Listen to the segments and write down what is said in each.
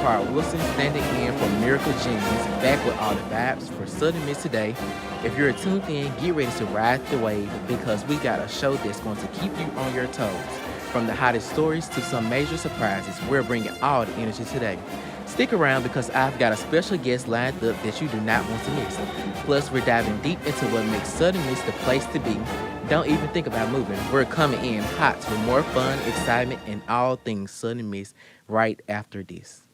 Carl Wilson standing in for Miracle Jennings, back with all the vibes for Southern Miss today. If you're tuned in, get ready to ride the wave because we got a show that's going to keep you on your toes. From the hottest stories to some major surprises, we're bringing all the energy today. Stick around because I've got a special guest lined up that you do not want to miss. Plus, we're diving deep into what makes Southern Miss the place to be. Don't even think about moving. We're coming in hot with more fun, excitement, and all things Southern Miss right after this.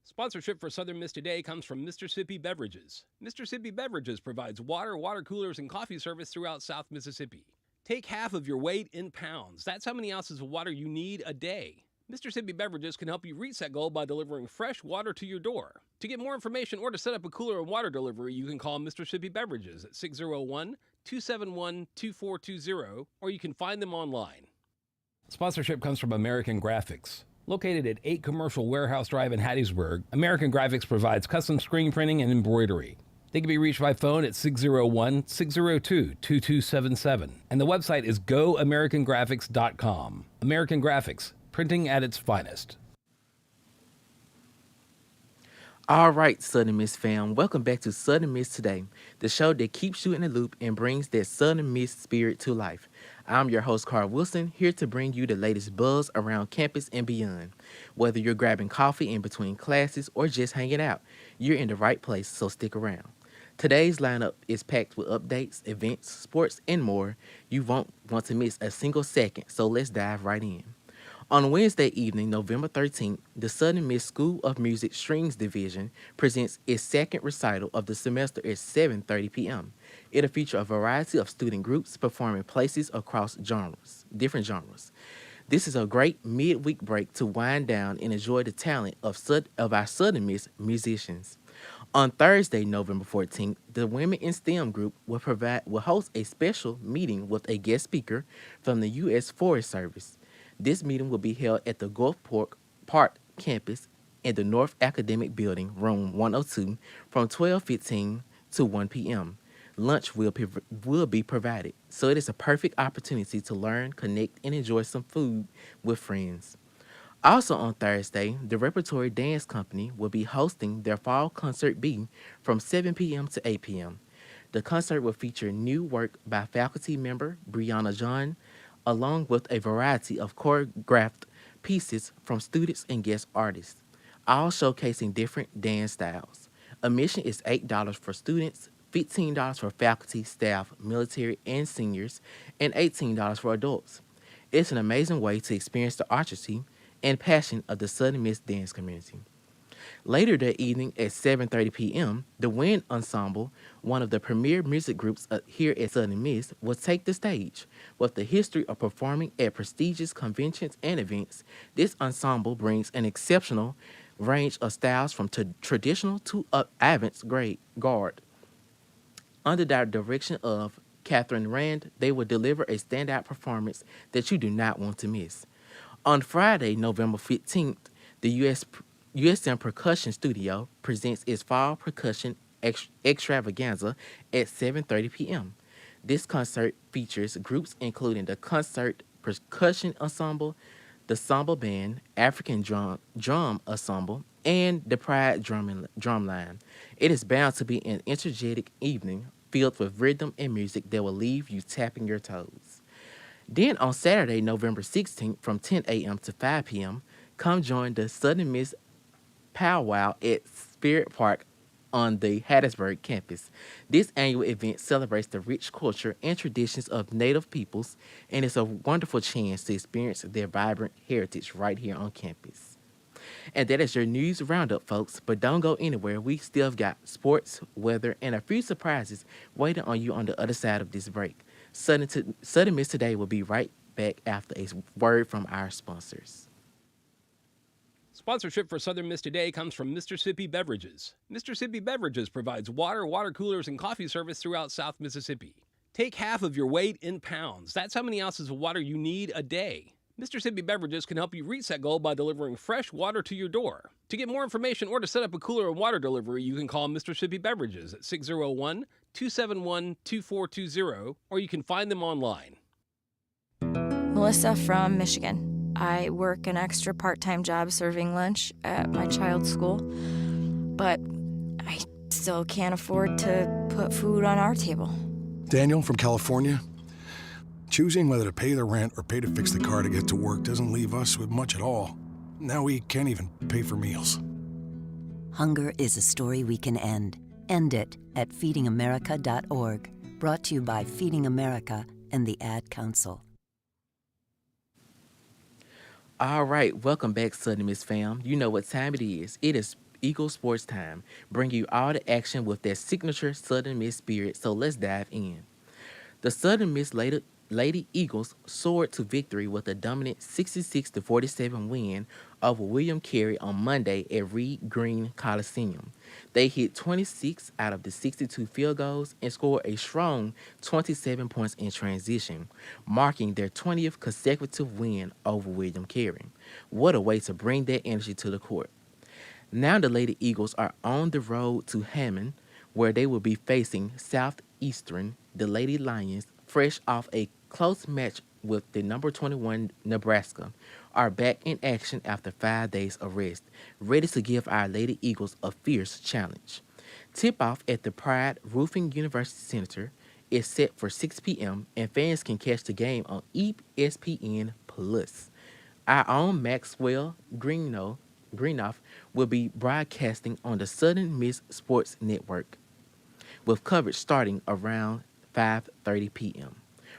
Sponsorship for Southern Miss Today comes from Mississippi Beverages. Mississippi Beverages provides water, water coolers, and coffee service throughout South Mississippi. Take half of your weight in pounds. That's how many ounces of water you need a day. Mississippi Beverages can help you reach that goal by delivering fresh water to your door. To get more information or to set up a cooler and water delivery, you can call Mississippi Beverages at 601 271 2420, or you can find them online. Sponsorship comes from American Graphics. Located at 8 Commercial Warehouse Drive in Hattiesburg, American Graphics provides custom screen printing and embroidery. They can be reached by phone at 601-602-2277, and the website is goamericangraphics.com. American Graphics, printing at its finest. All right, Southern Miss fam, welcome back to Southern Miss Today, the show that keeps you in the loop and brings that Southern Miss spirit to life. I'm your host, Carl Wilson, here to bring you the latest buzz around campus and beyond. Whether you're grabbing coffee in between classes or just hanging out, you're in the right place, so stick around. Today's lineup is packed with updates, events, sports, and more. You won't want to miss a single second, so let's dive right in. On Wednesday evening, November 13th, the Southern Miss School of Music Strings Division presents its second recital of the semester at 7:30 p.m. It'll feature a variety of student groups performing places across different genres. This is a great midweek break to wind down and enjoy the talent of our Southern Miss musicians. On Thursday, November 14th, the Women in STEM group will host a special meeting with a guest speaker from the U.S. Forest Service. This meeting will be held at the Gulfport Park campus in the North Academic Building, room 102, from 12:15 to 1 p.m. Lunch will be provided, so it is a perfect opportunity to learn, connect, and enjoy some food with friends. Also on Thursday, the Repertory Dance Company will be hosting their Fall Concert B from 7 p.m. to 8 p.m. The concert will feature new work by faculty member Brianna John, along with a variety of choreographed pieces from students and guest artists, all showcasing different dance styles. Admission is $8 for students, $15 for faculty, staff, military, and seniors, and $18 for adults. It's an amazing way to experience the artistry and passion of the Southern Miss dance community. Later that evening at 7:30 p.m., the Wind Ensemble, one of the premier music groups here at Southern Miss, will take the stage. With the history of performing at prestigious conventions and events, this ensemble brings an exceptional range of styles from traditional to avant-garde. Under the direction of Catherine Rand, they will deliver a standout performance that you do not want to miss. On Friday, November 15th, the USM Percussion Studio presents its Fall Percussion Extravaganza at 7:30 p.m. This concert features groups including the Concert Percussion Ensemble, the Samba Band, African Drum Ensemble, and the Pride Drumline. It is bound to be an energetic evening filled with rhythm and music that will leave you tapping your toes. Then on Saturday, November 16th, from 10 a.m. to 5 p.m., come join the Southern Miss Powwow at Spirit Park on the Hattiesburg campus. This annual event celebrates the rich culture and traditions of Native peoples, and it's a wonderful chance to experience their vibrant heritage right here on campus. And that is your news roundup, folks. But don't go anywhere. We still have got sports, weather, and a few surprises waiting on you on the other side of this break. Southern Miss Today will be right back after a word from our sponsors. Sponsorship for Southern Miss Today comes from Mississippi Beverages. Mississippi Beverages provides water, water coolers, and coffee service throughout South Mississippi. Take half of your weight in pounds. That's how many ounces of water you need a day. Mississippi Beverages can help you reach that goal by delivering fresh water to your door. To get more information or to set up a cooler and water delivery, you can call Mississippi Beverages at 601 271 2420, or you can find them online. Melissa from Michigan. I work an extra part-time job serving lunch at my child's school, but I still can't afford to put food on our table. Daniel from California. Choosing whether to pay the rent or pay to fix the car to get to work doesn't leave us with much at all. Now we can't even pay for meals. Hunger is a story we can end. End it at feedingamerica.org. Brought to you by Feeding America and the Ad Council. All right, welcome back, Southern Miss fam. You know what time it is. It is Eagle Sports time. Bring you all the action with that signature Southern Miss spirit. So let's dive in. The Southern Miss Lady Eagles soared to victory with a dominant 66-47 win over William Carey on Monday at Reed Green Coliseum. They hit 26 out of the 62 field goals and scored a strong 27 points in transition, marking their 20th consecutive win over William Carey. What a way to bring that energy to the court. Now the Lady Eagles are on the road to Hammond, where they will be facing Southeastern, the Lady Lions, fresh off a close match with the number 21 Nebraska, are back in action after 5 days of rest, ready to give our Lady Eagles a fierce challenge. Tip-off at the Pride Roofing University Center is set for 6 p.m. and fans can catch the game on ESPN+. Our own Maxwell Greenough will be broadcasting on the Southern Miss Sports Network, with coverage starting around 5:30 p.m.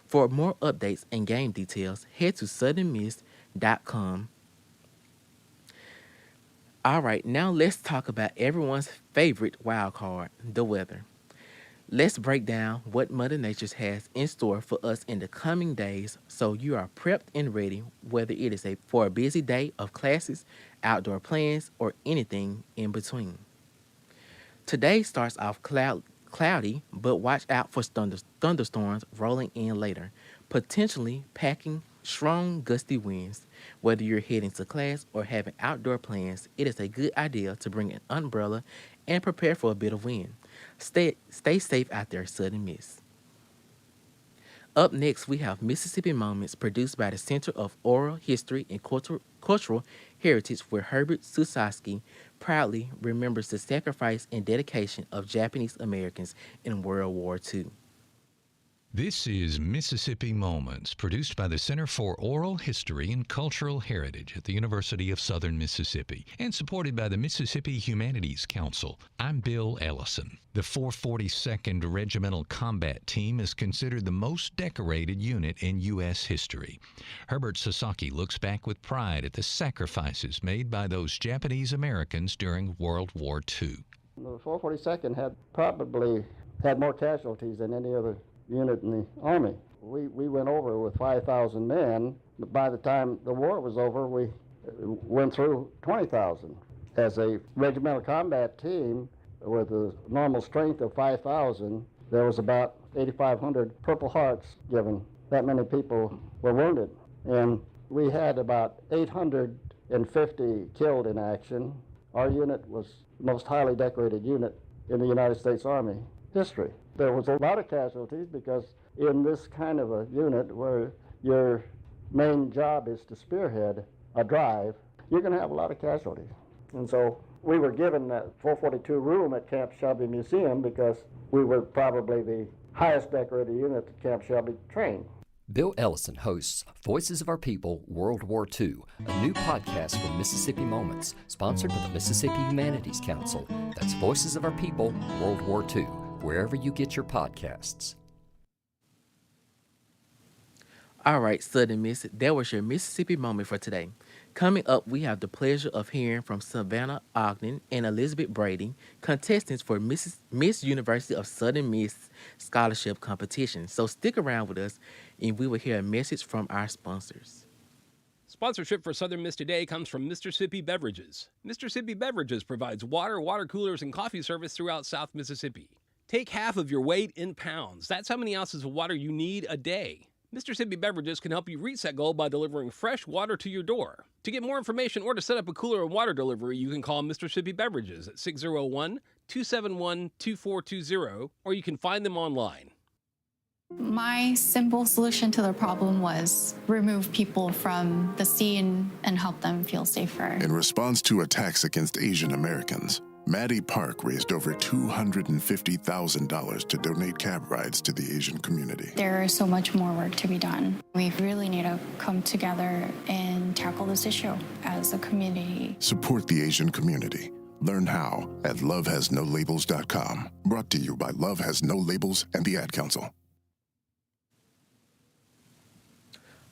For more updates and game details, head to southernmiss.com. All right, now let's talk about everyone's favorite wild card, the weather. Let's break down what Mother Nature has in store for us in the coming days so you are prepped and ready, whether it is for a busy day of classes, outdoor plans, or anything in between. Today starts off cloudy, but watch out for thunderstorms rolling in later, potentially packing strong gusty winds. Whether you're heading to class or having outdoor plans, it is a good idea to bring an umbrella and prepare for a bit of wind. Stay safe out there, Southern Miss. Up next, we have Mississippi Moments produced by the Center of Oral History and Cultural Heritage, where Herbert Susowski proudly remembers the sacrifice and dedication of Japanese Americans in World War II. This is Mississippi Moments, produced by the Center for Oral History and Cultural Heritage at the University of Southern Mississippi and supported by the Mississippi Humanities Council. I'm Bill Ellison. The 442nd Regimental Combat Team is considered the most decorated unit in U.S. history. Herbert Sasaki looks back with pride at the sacrifices made by those Japanese Americans during World War II. The 442nd had probably had more casualties than any other unit in the Army. We went over with 5,000 men, but by the time the war was over, we went through 20,000. As a regimental combat team with a normal strength of 5,000, there was about 8,500 Purple Hearts given. That many people were wounded. And we had about 850 killed in action. Our unit was the most highly decorated unit in the United States Army history. There was a lot of casualties because in this kind of a unit where your main job is to spearhead a drive, you're going to have a lot of casualties. And so we were given that 442 room at Camp Shelby Museum because we were probably the highest decorated unit that Camp Shelby trained. Bill Ellison hosts Voices of Our People World War II, a new podcast from Mississippi Moments, sponsored by the Mississippi Humanities Council. That's Voices of Our People World War II, wherever you get your podcasts. All right, Southern Miss, that was your Mississippi Moment for today. Coming up, we have the pleasure of hearing from Savannah Ogden and Elizabeth Brady, contestants for Miss University of Southern Miss Scholarship Competition. So stick around with us, and we will hear a message from our sponsors. Sponsorship for Southern Miss Today comes from Mississippi Beverages. Mississippi Beverages provides water coolers, and coffee service throughout South Mississippi. Take half of your weight in pounds. That's how many ounces of water you need a day. Mississippi Beverages can help you reach that goal by delivering fresh water to your door. To get more information or to set up a cooler and water delivery, you can call Mississippi Beverages at 601-271-2420, or you can find them online. My simple solution to the problem was remove people from the scene and help them feel safer. In response to attacks against Asian Americans, Maddie Park raised over $250,000 to donate cab rides to the Asian community. There is so much more work to be done. We really need to come together and tackle this issue as a community. Support the Asian community. Learn how at lovehasnolabels.com. Brought to you by Love Has No Labels and the Ad Council.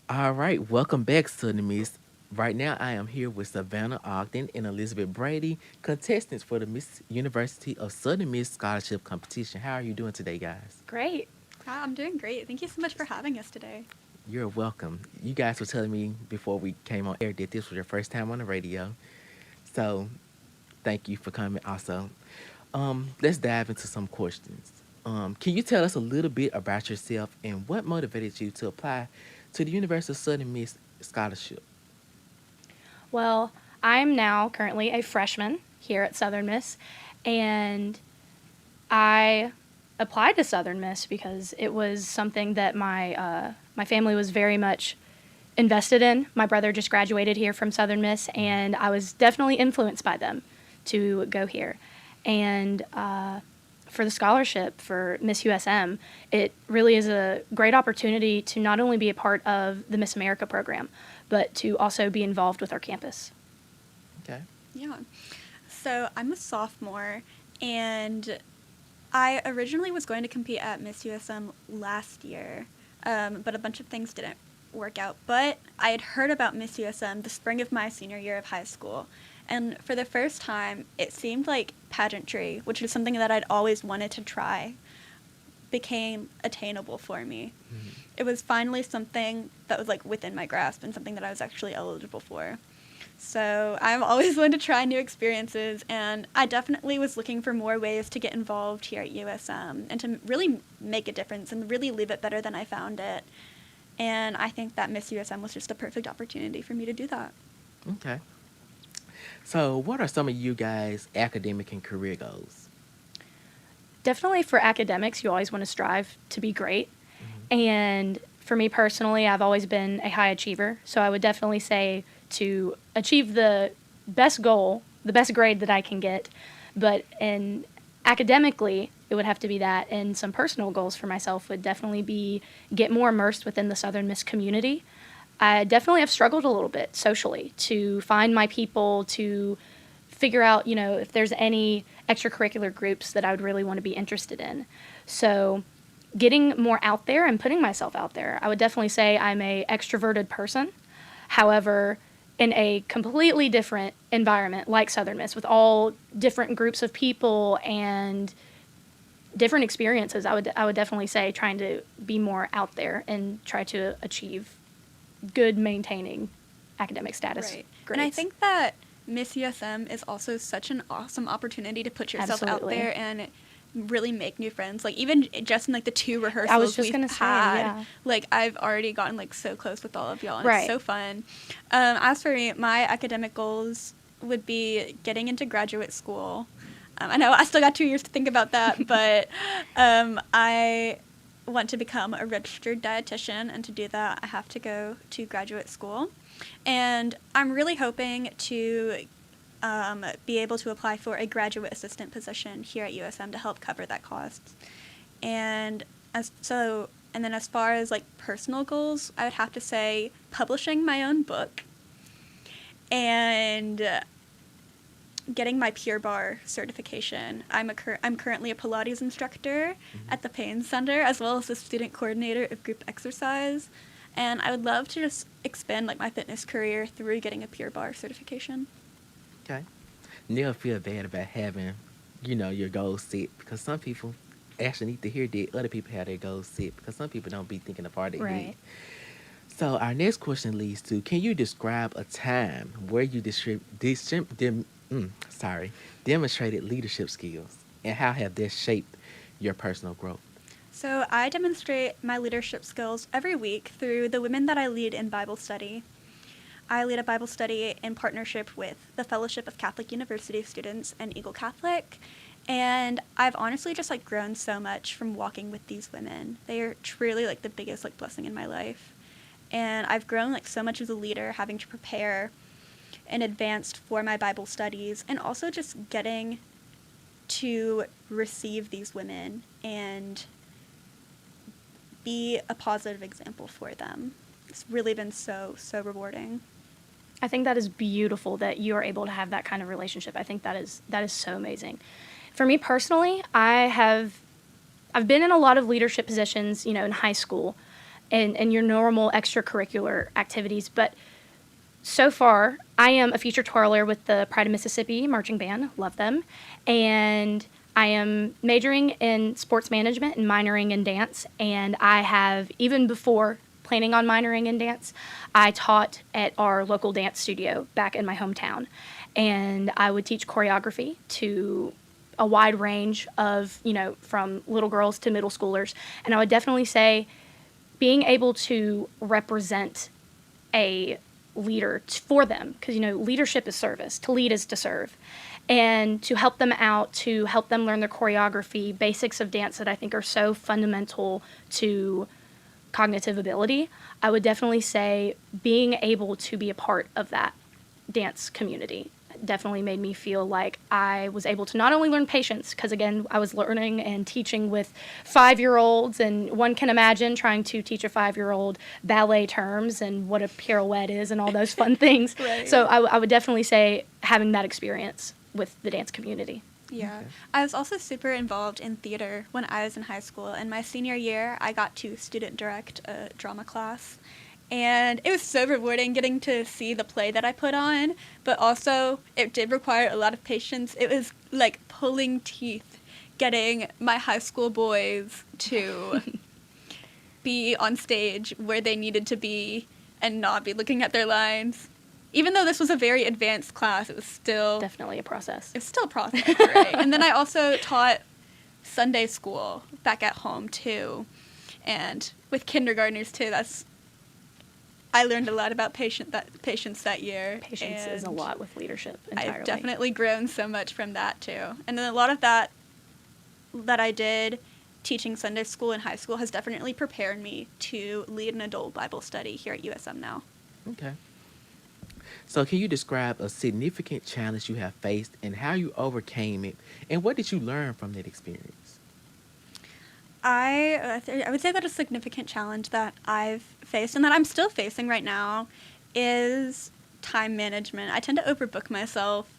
All right, welcome back, Southern Miss. Right now, I am here with Savannah Ogden and Elizabeth Brady, contestants for the Miss University of Southern Miss Scholarship Competition. How are you doing today, guys? Great. I'm doing great. Thank you so much for having us today. You're welcome. You guys were telling me before we came on air that this was your first time on the radio. So thank you for coming also. Let's dive into some questions. Can you tell us a little bit about yourself and what motivated you to apply to the University of Southern Miss Scholarship? Well, I'm now currently a freshman here at Southern Miss, and I applied to Southern Miss because it was something that my family was very much invested in. My brother just graduated here from Southern Miss, and I was definitely influenced by them to go here. And for the scholarship for Miss USM, it really is a great opportunity to not only be a part of the Miss America program, but to also be involved with our campus. Okay. Yeah. So I'm a sophomore, and I originally was going to compete at Miss USM last year, but a bunch of things didn't work out. But I had heard about Miss USM the spring of my senior year of high school. And for the first time, it seemed like pageantry, which is something that I'd always wanted to try, became attainable for me. Mm-hmm. It was finally something that was like within my grasp and something that I was actually eligible for. So I've always wanted to try new experiences, and I definitely was looking for more ways to get involved here at USM and to really make a difference and really leave it better than I found it. And I think that Miss USM was just a perfect opportunity for me to do that. Okay. So what are some of you guys' academic and career goals? Definitely for academics, you always want to strive to be great. Mm-hmm. And for me personally, I've always been a high achiever. So I would definitely say to achieve the best goal, the best grade that I can get. But academically, it would have to be that. And some personal goals for myself would definitely be get more immersed within the Southern Miss community. I definitely have struggled a little bit socially to find my people, to figure out, if there's any extracurricular groups that I would really want to be interested in. So getting more out there and putting myself out there. I would definitely say I'm an extroverted person. However, in a completely different environment like Southern Miss with all different groups of people and different experiences, I would definitely say trying to be more out there and try to achieve good maintaining academic status. Right. Grades. And I think that Miss USM is also such an awesome opportunity to put yourself Absolutely. out there and really make new friends. Like even just in like the 2 rehearsals I was just we've gonna say, had, yeah. like I've already gotten like so close with all of y'all, and Right. it's so fun. As for me, my academic goals would be getting into graduate school. I know I still got 2 years to think about that, but I want to become a registered dietitian, and to do that I have to go to graduate school. And I'm really hoping to be able to apply for a graduate assistant position here at USM to help cover that cost. And as far as like personal goals, I would have to say publishing my own book and getting my Pure Barre certification. I'm currently a Pilates instructor at the Payne Center, as well as the student coordinator of group exercise. And I would love to just expand like my fitness career through getting a Pure Barre certification. Okay. Never feel bad about having, your goals set, because some people actually need to hear that other people have their goals set, because some people don't be thinking of part of Right. it. So our next question leads to, can you describe a time where you demonstrated leadership skills, and how have they shaped your personal growth? So I demonstrate my leadership skills every week through the women that I lead in Bible study. I lead a Bible study in partnership with the Fellowship of Catholic University Students and Eagle Catholic, And I've honestly just like grown so much from walking with these women. They are truly like the biggest like blessing in my life. And I've grown like so much as a leader, having to prepare in advance for my Bible studies, and also just getting to receive these women and be a positive example for them. It's really been so rewarding. I think that is beautiful that you are able to have that kind of relationship. I think that is so amazing. For me personally, I've been in a lot of leadership positions, you know, in high school and your normal extracurricular activities, but so far I am a feature twirler with the Pride of Mississippi marching band, love them, and I am majoring in sports management and minoring in dance, and I have, even before planning on minoring in dance, I taught at our local dance studio back in my hometown, and I would teach choreography to a wide range of, you know, from little girls to middle schoolers, and I would definitely say being able to represent a leader for them, because, you know, leadership is service, to lead is to serve, and to help them out, to help them learn their choreography, basics of dance that I think are so fundamental to cognitive ability. I would definitely say being able to be a part of that dance community definitely made me feel like I was able to not only learn patience, because again, I was learning and teaching with 5-year-olds, and one can imagine trying to teach a 5-year-old ballet terms and what a pirouette is and all those fun things. Right. So I would definitely say having that experience with the dance community. Yeah. Okay. I was also super involved in theater when I was in high school. And my senior year, I got to student direct a drama class. And it was so rewarding getting to see the play that I put on, but also it did require a lot of patience. It was like pulling teeth getting my high school boys to be on stage where they needed to be and not be looking at their lines. Even though this was a very advanced class, it was still... Definitely a process. It was still a process, right? And then I also taught Sunday school back at home, too. And with kindergartners, too, I learned a lot about patience that year. Patience is a lot with leadership entirely. I've definitely grown so much from that, too. And then a lot of that I did teaching Sunday school in high school has definitely prepared me to lead an adult Bible study here at USM now. Okay. So can you describe a significant challenge you have faced and how you overcame it, and what did you learn from that experience? I would say that a significant challenge that I've faced and that I'm still facing right now is time management. I tend to overbook myself,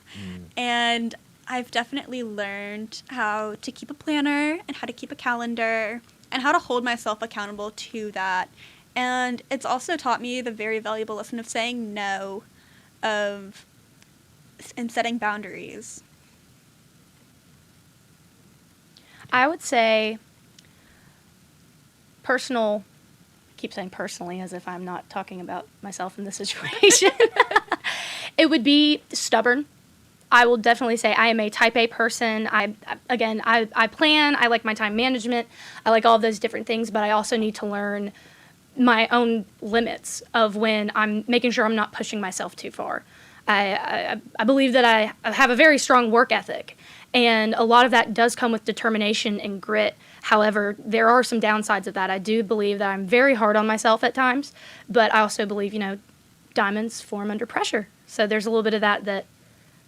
and I've definitely learned how to keep a planner and how to keep a calendar and how to hold myself accountable to that. And it's also taught me the very valuable lesson of saying no, and setting boundaries. I would say personal, I keep saying personally as if I'm not talking about myself in this situation. It would be stubborn. I will definitely say I am a type A person. I plan, I like my time management, I like all of those different things, but I also need to learn my own limits of when I'm making sure I'm not pushing myself too far. I believe that I have a very strong work ethic, and a lot of that does come with determination and grit. However, there are some downsides of that. I do believe that I'm very hard on myself at times, but I also believe, diamonds form under pressure. So there's a little bit of that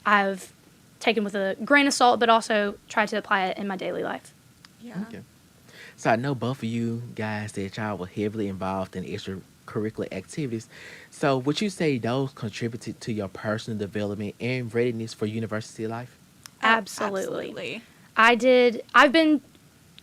I've taken with a grain of salt, but also tried to apply it in my daily life. Yeah. Okay. So I know both of you guys that y'all were heavily involved in extracurricular activities. So would you say those contributed to your personal development and readiness for university life? Absolutely. I've been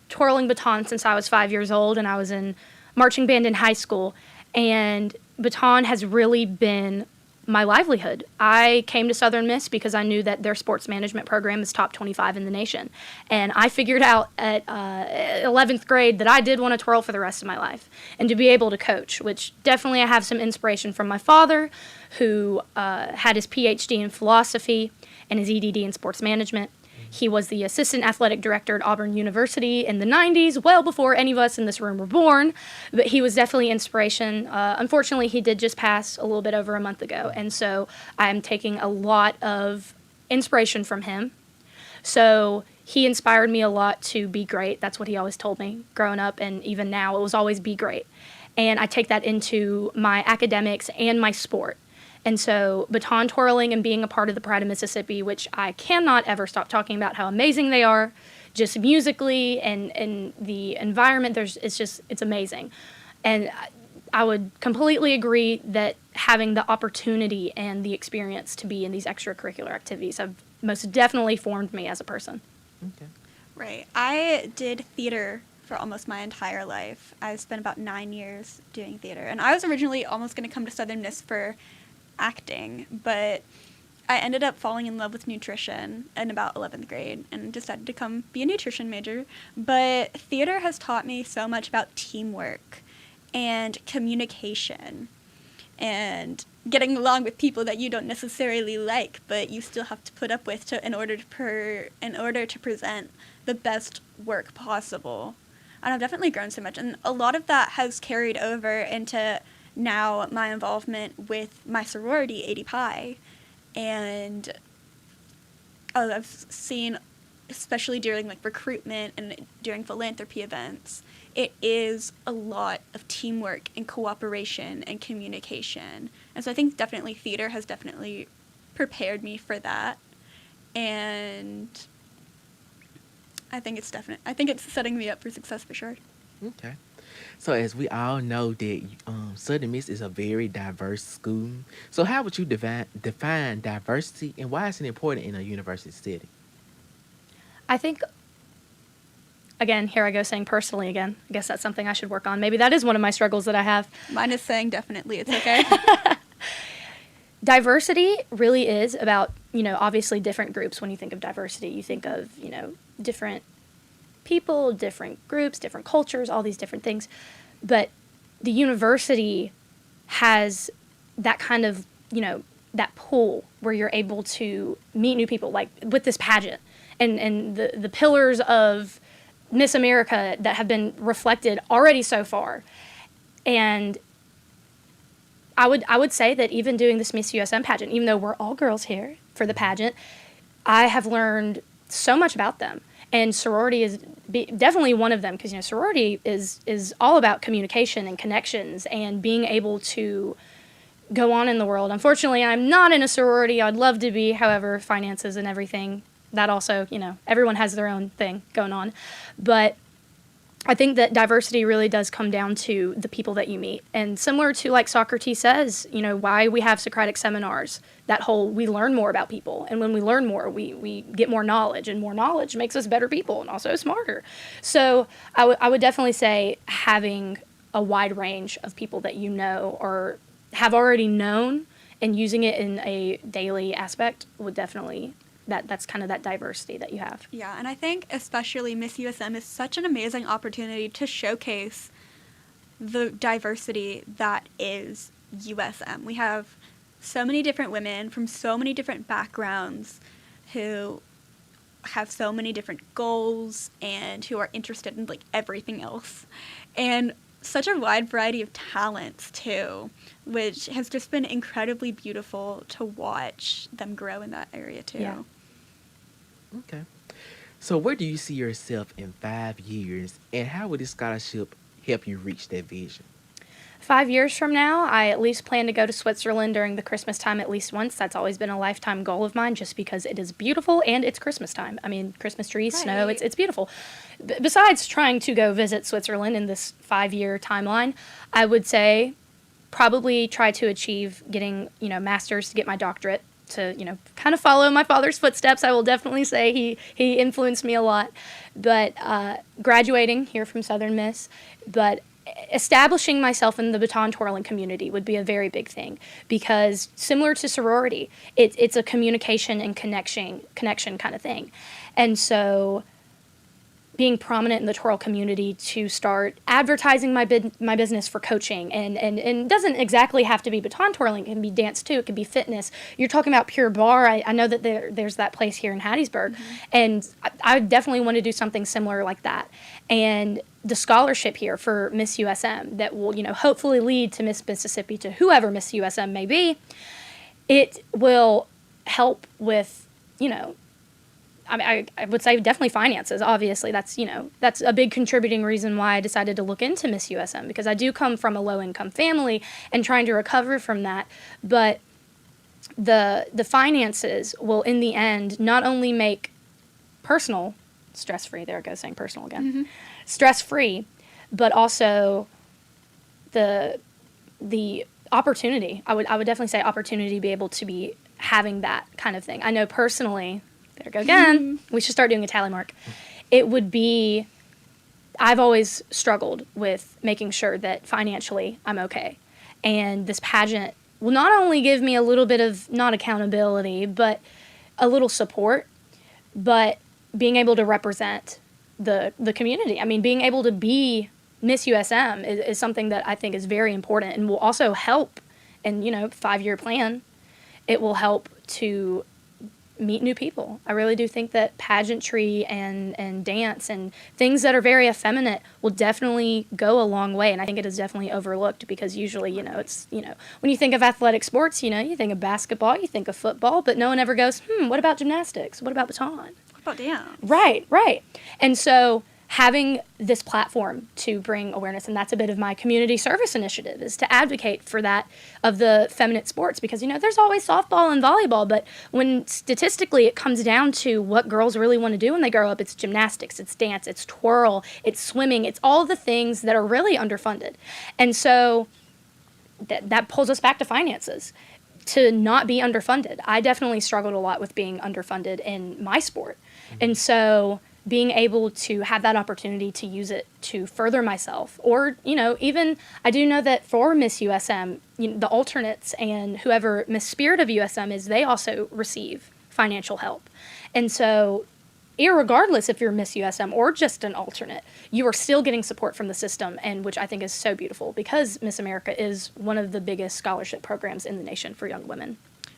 twirling baton since I was 5 years old, and I was in marching band in high school, and baton has really been my livelihood. I came to Southern Miss because I knew that their sports management program is top 25 in the nation. And I figured out at 11th grade that I did want to twirl for the rest of my life and to be able to coach, which definitely I have some inspiration from my father, who had his PhD in philosophy and his EDD in sports management. He was the assistant athletic director at Auburn University in the 90s, well before any of us in this room were born, but he was definitely inspiration. Unfortunately, he did just pass a little bit over a month ago, and so I'm taking a lot of inspiration from him. So he inspired me a lot to be great. That's what he always told me growing up, and even now, it was always be great. And I take that into my academics and my sport. And so baton twirling and being a part of the Pride of Mississippi, which I cannot ever stop talking about how amazing they are, just musically and the environment, it's amazing. And I would completely agree that having the opportunity and the experience to be in these extracurricular activities have most definitely formed me as a person. Okay. Right. I did theater for almost my entire life. I spent about 9 years doing theater. And I was originally almost going to come to Southern Miss for acting, but I ended up falling in love with nutrition in about 11th grade and decided to come be a nutrition major. But theater has taught me so much about teamwork and communication and getting along with people that you don't necessarily like, but you still have to put up with in order to present the best work possible. And I've definitely grown so much, and a lot of that has carried over into now my involvement with my sorority, 80 Pi, and I've seen, especially during like recruitment and during philanthropy events, it is a lot of teamwork and cooperation and communication. And so I think definitely theater has definitely prepared me for that. And I think it's setting me up for success for sure. Okay. So as we all know that Southern Miss is a very diverse school. So how would you define diversity, and why is it important in a university setting? I think, again, here I go saying personally again. I guess that's something I should work on. Maybe that is one of my struggles that I have. Mine is saying definitely. It's okay. Diversity really is about, obviously different groups. When you think of diversity, you think of, different people, different groups, different cultures, all these different things. But the university has that kind of, that pool where you're able to meet new people, like with this pageant and the pillars of Miss America that have been reflected already so far. And I would say that even doing this Miss USM pageant, even though we're all girls here for the pageant, I have learned so much about them. And sorority is definitely one of them, because sorority is all about communication and connections and being able to go on in the world. Unfortunately, I'm not in a sorority. I'd love to be. However, finances and everything, that also, everyone has their own thing going on. But I think that diversity really does come down to the people that you meet. And similar to like Socrates says, why we have Socratic seminars, that whole we learn more about people. And when we learn more, we get more knowledge, and more knowledge makes us better people and also smarter. So I would definitely say having a wide range of people that you know or have already known and using it in a daily aspect would definitely, that's kind of that diversity that you have. Yeah, and I think especially Miss USM is such an amazing opportunity to showcase the diversity that is USM. We have so many different women from so many different backgrounds who have so many different goals and who are interested in like everything else. And such a wide variety of talents too, which has just been incredibly beautiful to watch them grow in that area too. Yeah. Okay. So where do you see yourself in 5 years, and how will this scholarship help you reach that vision? 5 years from now, I at least plan to go to Switzerland during the Christmas time at least once. That's always been a lifetime goal of mine, just because it is beautiful and it's Christmas time. I mean, Christmas trees, snow, it's beautiful. Besides trying to go visit Switzerland in this 5-year timeline, I would say probably try to achieve getting, master's to get my doctorate, to, kind of follow my father's footsteps. I will definitely say he influenced me a lot. But graduating here from Southern Miss, but establishing myself in the baton twirling community would be a very big thing, because similar to sorority, it's a communication and connection kind of thing. And so being prominent in the twirl community to start advertising my business for coaching, and it doesn't exactly have to be baton twirling. It can be dance too. It can be fitness. You're talking about Pure Barre. I know that there's that place here in Hattiesburg, and I definitely want to do something similar like that. And the scholarship here for Miss USM that will, hopefully lead to Miss Mississippi, to whoever Miss USM may be, it will help with, I would say definitely finances. Obviously, that's a big contributing reason why I decided to look into Miss USM, because I do come from a low income family and trying to recover from that. But the finances will, in the end, not only make personal stress free. There it goes, saying personal again, stress free, but also the opportunity. I would definitely say opportunity to be able to be having that kind of thing. I know personally. There we go again. We should start doing a tally mark. It would be, I've always struggled with making sure that financially I'm okay. And this pageant will not only give me a little bit of, not accountability, but a little support, but being able to represent the community. I mean, being able to be Miss USM is something that I think is very important and will also help in, 5-year plan. It will help to meet new people. I really do think that pageantry and dance and things that are very effeminate will definitely go a long way. And I think it is definitely overlooked because usually, it's, when you think of athletic sports, you think of basketball, you think of football, but no one ever goes, what about gymnastics? What about baton? What about dance? Right. And so having this platform to bring awareness, and that's a bit of my community service initiative, is to advocate for that of the feminine sports, because there's always softball and volleyball, but when statistically it comes down to what girls really want to do when they grow up, it's gymnastics, it's dance, it's twirl, it's swimming, it's all the things that are really underfunded. And so that pulls us back to finances, to not be underfunded. I definitely struggled a lot with being underfunded in my sport. And so being able to have that opportunity to use it to further myself, or, even I do know that for Miss USM, the alternates and whoever Miss Spirit of USM is, they also receive financial help. And so irregardless if you're Miss USM or just an alternate, you are still getting support from the system, and which I think is so beautiful, because Miss America is one of the biggest scholarship programs in the nation for young women.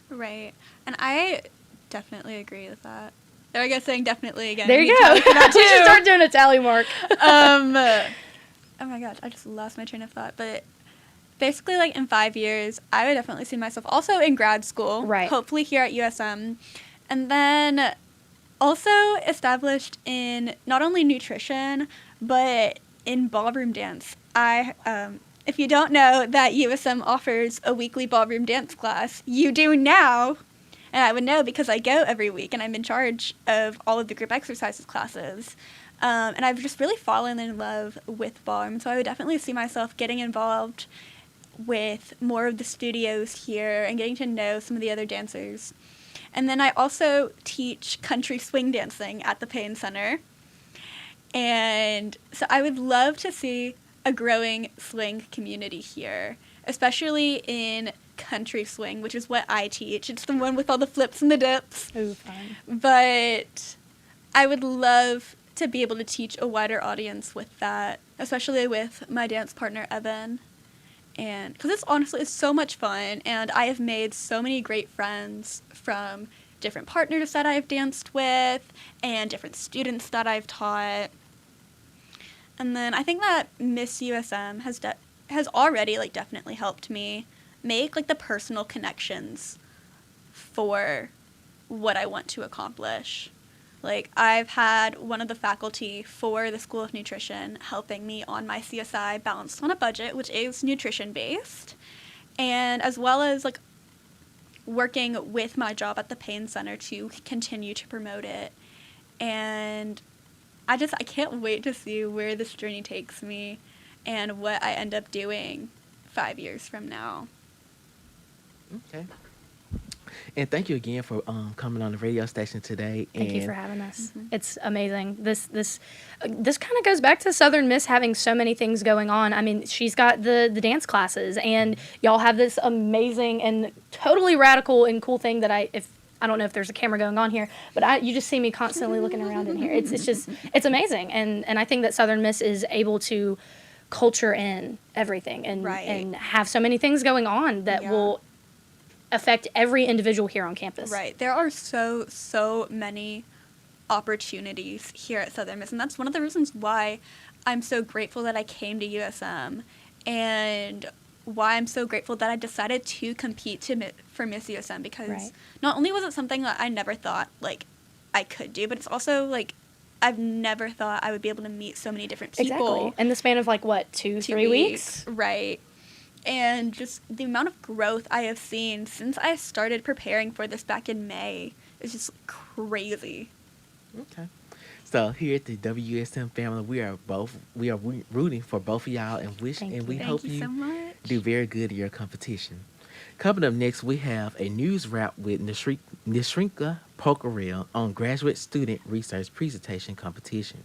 Right. And I definitely agree with that. There I go, saying definitely again. There you go. We should start doing a tally mark. Oh my gosh, I just lost my train of thought. But basically, in 5 years, I would definitely see myself also in grad school. Right. Hopefully here at USM. And then also established in not only nutrition, but in ballroom dance. If you don't know that USM offers a weekly ballroom dance class, you do now. And I would know because I go every week and I'm in charge of all of the group exercises classes. And I've just really fallen in love with ballroom. So I would definitely see myself getting involved with more of the studios here and getting to know some of the other dancers. And then I also teach country swing dancing at the Payne Center. And so I would love to see a growing swing community here, especially in country swing, which is what I teach. It's the one with all the flips and the dips. Ooh, fun. But I would love to be able to teach a wider audience with that, especially with my dance partner, Evan. And because it's so much fun, and I have made so many great friends from different partners that I've danced with and different students that I've taught. And then I think that Miss USM has already definitely helped me make the personal connections for what I want to accomplish. I've had one of the faculty for the School of Nutrition helping me on my CSI Balanced on a Budget, which is nutrition based, and as well as working with my job at the Payne Center to continue to promote it. And I can't wait to see where this journey takes me and what I end up doing 5 years from now. Okay. And thank you again for coming on the radio station today. Thank you for having us. Mm-hmm. It's amazing. This kind of goes back to Southern Miss having so many things going on. I mean, she's got the dance classes, and y'all have this amazing and totally radical and cool thing that I don't know if there's a camera going on here, but you just see me constantly looking around in here. It's amazing, and I think that Southern Miss is able to culture in everything and have so many things going on that will affect every individual here on campus. Right. There are so many opportunities here at Southern Miss, and that's one of the reasons why I'm so grateful that I came to USM, and why I'm so grateful that I decided to compete for Miss USM, because not only was it something that I never thought I could do, but it's also like I've never thought I would be able to meet so many different people. Exactly. In the span of like what, 2-3 weeks? Right. And just the amount of growth I have seen since I started preparing for this back in May is just crazy. Okay. So here at the WSM family, we are rooting for both of y'all and we hope you so much. do very good in your competition. Coming up next, we have a news wrap with Nishrinka Pokerel on graduate student research presentation competition.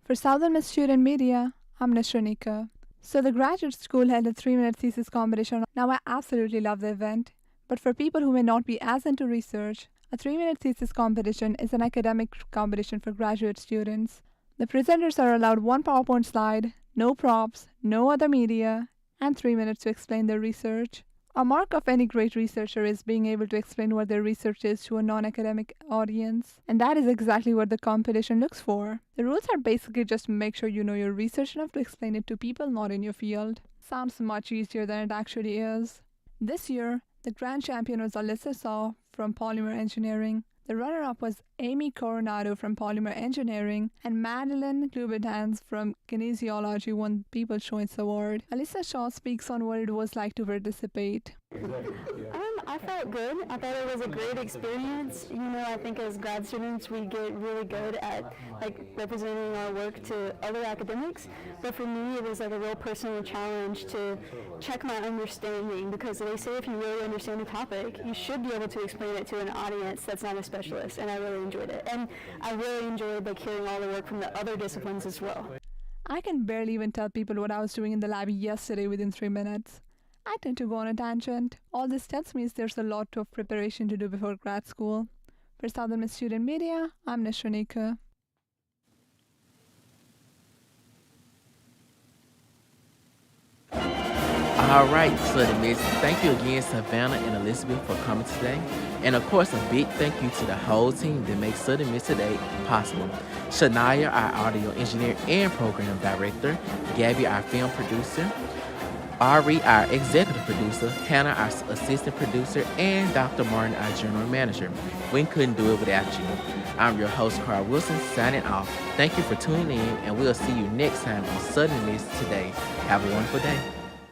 For Southern Miss Student Media, I'm Nishranika. So the graduate school held a 3-minute thesis competition. Now I absolutely love the event, but for people who may not be as into research, a 3-minute thesis competition is an academic competition for graduate students. The presenters are allowed one PowerPoint slide, no props, no other media, and 3 minutes to explain their research. A mark of any great researcher is being able to explain what their research is to a non-academic audience, and that is exactly what the competition looks for. The rules are basically just to make sure you know your research enough to explain it to people not in your field. Sounds much easier than it actually is. This year, the grand champion was Alyssa Saw from Polymer Engineering. The runner-up was Amy Coronado from Polymer Engineering, and Madeline Klubitans from Kinesiology won People's Choice Award. Alyssa Shaw speaks on what it was like to participate. I felt good. I thought it was a great experience. I think as grad students we get really good at representing our work to other academics. But for me it was like a real personal challenge to check my understanding, because they say if you really understand a topic, you should be able to explain it to an audience that's not a specialist, and I really enjoyed it. And I really enjoyed hearing all the work from the other disciplines as well. I can barely even tell people what I was doing in the lab yesterday within 3 minutes. I tend to go on a tangent. All this tells me is there's a lot of preparation to do before grad school. For Southern Miss Student Media, I'm Nishranika. All right, Southern Miss, thank you again, Savannah and Elizabeth, for coming today. And of course, a big thank you to the whole team that makes Southern Miss Today possible. Shania, our audio engineer and program director. Gabby, our film producer. Ari, our executive producer, Hannah, our assistant producer, and Dr. Martin, our general manager. We couldn't do it without you. I'm your host, Carl Wilson, signing off. Thank you for tuning in, and we'll see you next time on Southern Miss Today. Have a wonderful day.